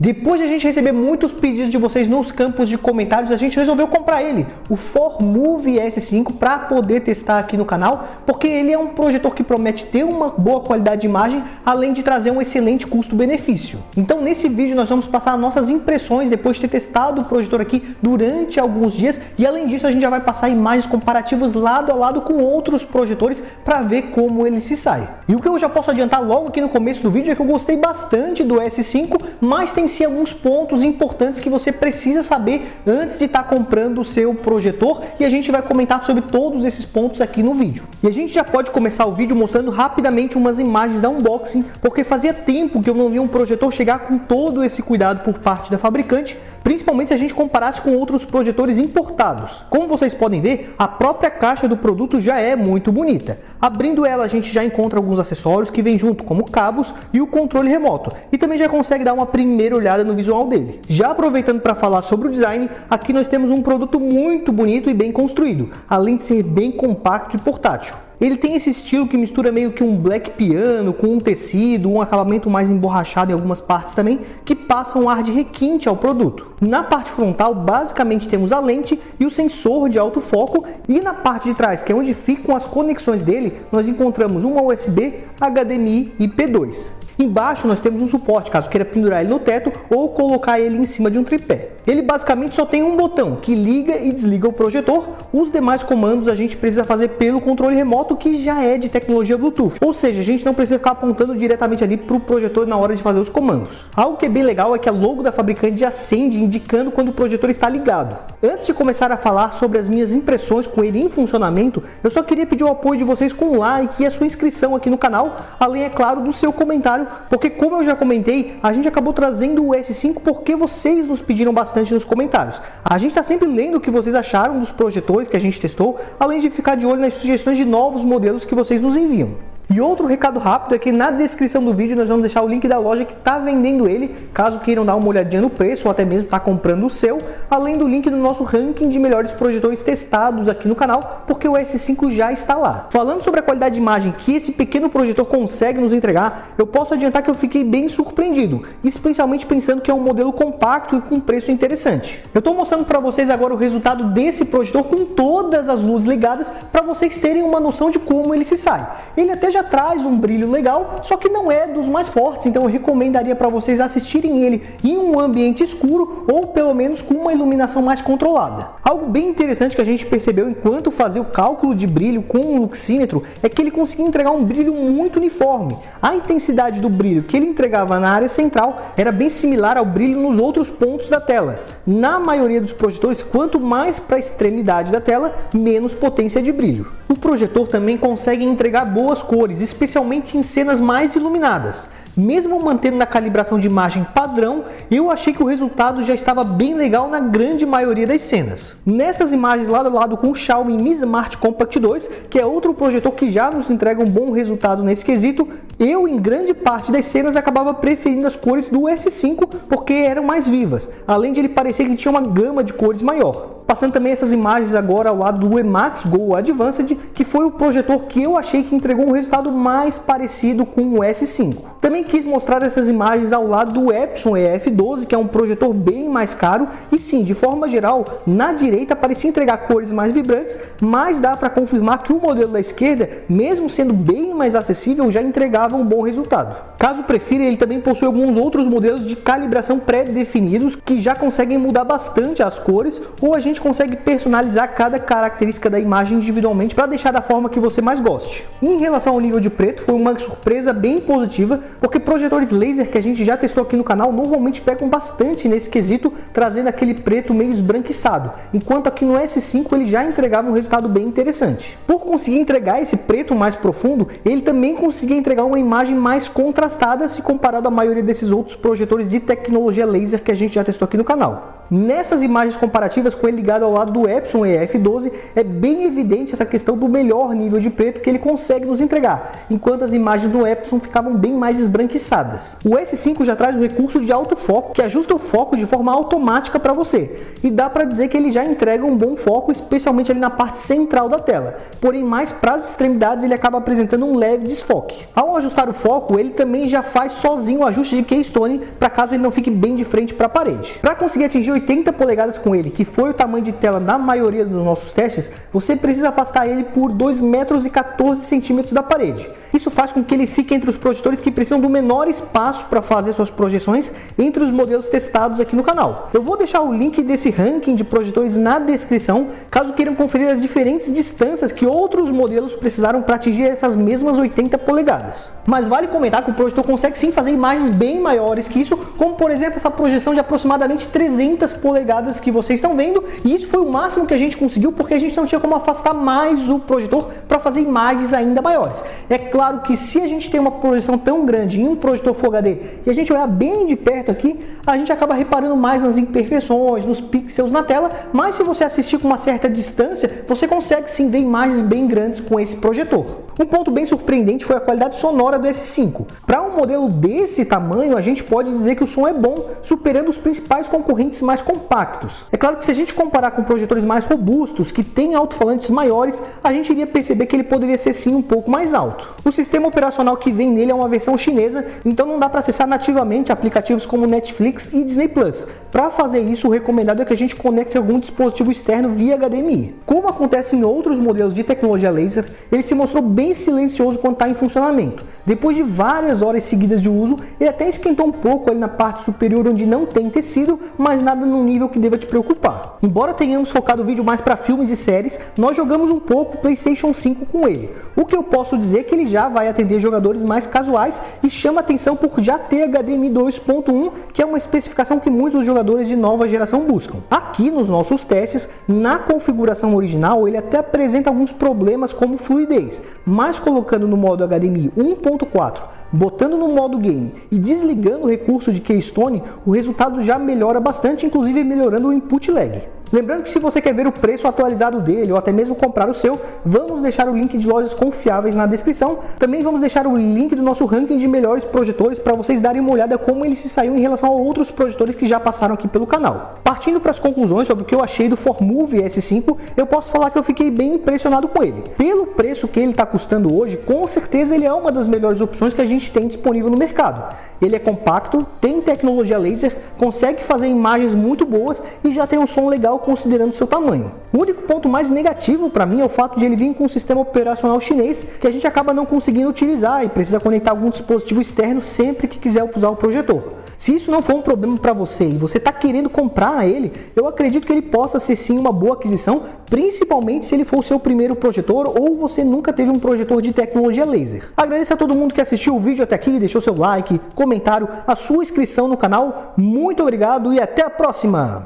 Depois de a gente receber muitos pedidos de vocês nos campos de comentários, a gente resolveu comprar ele, o Formove S5, para poder testar aqui no canal, porque ele é um projetor que promete ter uma boa qualidade de imagem, além de trazer um excelente custo-benefício. Então nesse vídeo nós vamos passar nossas impressões depois de ter testado o projetor aqui durante alguns dias, e além disso a gente já vai passar imagens comparativas lado a lado com outros projetores para ver como ele se sai. E o que eu já posso adiantar logo aqui no começo do vídeo é que eu gostei bastante do S5, mas tem sim alguns pontos importantes que você precisa saber antes de estar comprando o seu projetor, e a gente vai comentar sobre todos esses pontos aqui no vídeo. E a gente já pode começar o vídeo mostrando rapidamente umas imagens da unboxing, porque fazia tempo que eu não via um projetor chegar com todo esse cuidado por parte da fabricante, principalmente se a gente comparasse com outros projetores importados. Como vocês podem ver, a própria caixa do produto já é muito bonita. Abrindo ela, a gente já encontra alguns acessórios que vêm junto, como cabos e o controle remoto, e também já consegue dar uma primeira olhada no visual dele. Já aproveitando para falar sobre o design, aqui nós temos um produto muito bonito e bem construído, além de ser bem compacto e portátil. Ele tem esse estilo que mistura meio que um black piano com um tecido, um acabamento mais emborrachado em algumas partes também, que passa um ar de requinte ao produto. Na parte frontal, basicamente temos a lente e o sensor de alto foco, e na parte de trás, que é onde ficam as conexões dele, nós encontramos uma USB, HDMI e P2. Embaixo nós temos um suporte, caso queira pendurar ele no teto ou colocar ele em cima de um tripé. Ele basicamente só tem um botão que liga e desliga o projetor. Os demais comandos a gente precisa fazer pelo controle remoto, que já é de tecnologia Bluetooth. Ou seja, a gente não precisa ficar apontando diretamente ali para o projetor na hora de fazer os comandos. Algo que é bem legal é que a logo da fabricante acende indicando quando o projetor está ligado. Antes de começar a falar sobre as minhas impressões com ele em funcionamento, eu só queria pedir o apoio de vocês com um like e a sua inscrição aqui no canal, além, é claro, do seu comentário, porque como eu já comentei, a gente acabou trazendo o S5 porque vocês nos pediram bastante nos comentários. A gente está sempre lendo o que vocês acharam dos projetores que a gente testou, além de ficar de olho nas sugestões de novos modelos que vocês nos enviam. E outro recado rápido é que na descrição do vídeo nós vamos deixar o link da loja que está vendendo ele, caso queiram dar uma olhadinha no preço ou até mesmo estar comprando o seu, além do link do nosso ranking de melhores projetores testados aqui no canal, porque o S5 já está lá. Falando sobre a qualidade de imagem que esse pequeno projetor consegue nos entregar, eu posso adiantar que eu fiquei bem surpreendido, especialmente pensando que é um modelo compacto e com preço interessante. Eu estou mostrando para vocês agora o resultado desse projetor com todas as luzes ligadas, para vocês terem uma noção de como ele se sai. Ele até já traz um brilho legal, só que não é dos mais fortes, então eu recomendaria para vocês assistirem ele em um ambiente escuro ou pelo menos com uma iluminação mais controlada. Algo bem interessante que a gente percebeu enquanto fazia o cálculo de brilho com o luxímetro é que ele conseguia entregar um brilho muito uniforme. A intensidade do brilho que ele entregava na área central era bem similar ao brilho nos outros pontos da tela. Na maioria dos projetores, quanto mais para a extremidade da tela, menos potência de brilho. O projetor também consegue entregar boas cores, especialmente em cenas mais iluminadas. Mesmo mantendo a calibração de imagem padrão, eu achei que o resultado já estava bem legal na grande maioria das cenas. Nessas imagens lado a lado com o Xiaomi Mi Smart Compact 2, que é outro projetor que já nos entrega um bom resultado nesse quesito, eu em grande parte das cenas acabava preferindo as cores do S5 porque eram mais vivas, além de ele parecer que tinha uma gama de cores maior. Passando também essas imagens agora ao lado do Emax Go Advanced, que foi o projetor que eu achei que entregou um resultado mais parecido com o S5. Também quis mostrar essas imagens ao lado do Epson EF12, que é um projetor bem mais caro, e sim, de forma geral, na direita parecia entregar cores mais vibrantes, mas dá para confirmar que o modelo da esquerda, mesmo sendo bem mais acessível, já entregava um bom resultado. Caso prefira, ele também possui alguns outros modelos de calibração pré-definidos que já conseguem mudar bastante as cores, ou a gente consegue personalizar cada característica da imagem individualmente para deixar da forma que você mais goste. Em relação ao nível de preto, foi uma surpresa bem positiva, porque projetores laser que a gente já testou aqui no canal normalmente pegam bastante nesse quesito, trazendo aquele preto meio esbranquiçado, enquanto aqui no S5 ele já entregava um resultado bem interessante. Por conseguir entregar esse preto mais profundo, ele também conseguia entregar uma imagem mais contrastada se comparado à maioria desses outros projetores de tecnologia laser que a gente já testou aqui no canal. Nessas imagens comparativas com ele ligado ao lado do Epson EF12, é bem evidente essa questão do melhor nível de preto que ele consegue nos entregar, enquanto as imagens do Epson ficavam bem mais esbranquiçadas. O S5 já traz um recurso de autofoco que ajusta o foco de forma automática para você, e dá para dizer que ele já entrega um bom foco, especialmente ali na parte central da tela, porém mais para as extremidades ele acaba apresentando um leve desfoque. Ao ajustar o foco, ele também já faz sozinho o ajuste de Keystone para caso ele não fique bem de frente para a parede. Para conseguir atingir 80 polegadas com ele, que foi o tamanho de tela na maioria dos nossos testes, você precisa afastar ele por 2,14 metros da parede. Isso faz com que ele fique entre os projetores que precisam do menor espaço para fazer suas projeções entre os modelos testados aqui no canal. Eu vou deixar o link desse ranking de projetores na descrição, caso queiram conferir as diferentes distâncias que outros modelos precisaram para atingir essas mesmas 80 polegadas. Mas vale comentar que o projetor consegue sim fazer imagens bem maiores que isso, como por exemplo essa projeção de aproximadamente 300 polegadas que vocês estão vendo, e isso foi o máximo que a gente conseguiu porque a gente não tinha como afastar mais o projetor para fazer imagens ainda maiores. É claro que se a gente tem uma projeção tão grande em um projetor Full HD e a gente olhar bem de perto aqui, a gente acaba reparando mais nas imperfeições, nos pixels na tela, mas se você assistir com uma certa distância, você consegue sim ver imagens bem grandes com esse projetor. Um ponto bem surpreendente foi a qualidade sonora do S5. Para um modelo desse tamanho, a gente pode dizer que o som é bom, superando os principais concorrentes mais compactos. É claro que se a gente comparar com projetores mais robustos, que têm alto-falantes maiores, a gente iria perceber que ele poderia ser sim um pouco mais alto. O sistema operacional que vem nele é uma versão chinesa, então não dá para acessar nativamente aplicativos como Netflix e Disney Plus. Para fazer isso, o recomendado é que a gente conecte algum dispositivo externo via HDMI. Como acontece em outros modelos de tecnologia laser, ele se mostrou bem silencioso quando está em funcionamento. Depois de várias horas seguidas de uso, ele até esquentou um pouco ali na parte superior onde não tem tecido, mas nada num nível que deva te preocupar. Embora tenhamos focado o vídeo mais para filmes e séries, nós jogamos um pouco PlayStation 5 com ele. O que eu posso dizer é que ele já vai atender jogadores mais casuais e chama atenção por já ter HDMI 2.1, que é uma especificação que muitos jogadores de nova geração buscam. Aqui nos nossos testes, na configuração original, ele até apresenta alguns problemas como fluidez, mas colocando no modo HDMI 1.4, botando no modo game e desligando o recurso de Keystone, o resultado já melhora bastante, inclusive melhorando o input lag. Lembrando que se você quer ver o preço atualizado dele ou até mesmo comprar o seu, vamos deixar o link de lojas confiáveis na descrição. Também vamos deixar o link do nosso ranking de melhores projetores para vocês darem uma olhada como ele se saiu em relação a outros projetores que já passaram aqui pelo canal. Partindo para as conclusões sobre o que eu achei do ForMove S5, eu posso falar que eu fiquei bem impressionado com ele. Pelo preço que ele está custando hoje, com certeza ele é uma das melhores opções que a gente tem disponível no mercado. Ele é compacto, tem tecnologia laser, consegue fazer imagens muito boas e já tem um som legal considerando seu tamanho. O único ponto mais negativo para mim é o fato de ele vir com um sistema operacional chinês que a gente acaba não conseguindo utilizar e precisa conectar algum dispositivo externo sempre que quiser usar o projetor. Se isso não for um problema para você e você está querendo comprar ele, eu acredito que ele possa ser sim uma boa aquisição, principalmente se ele for o seu primeiro projetor ou você nunca teve um projetor de tecnologia laser. Agradeço a todo mundo que assistiu o vídeo até aqui, deixou seu like, comentário, a sua inscrição no canal. Muito obrigado e até a próxima!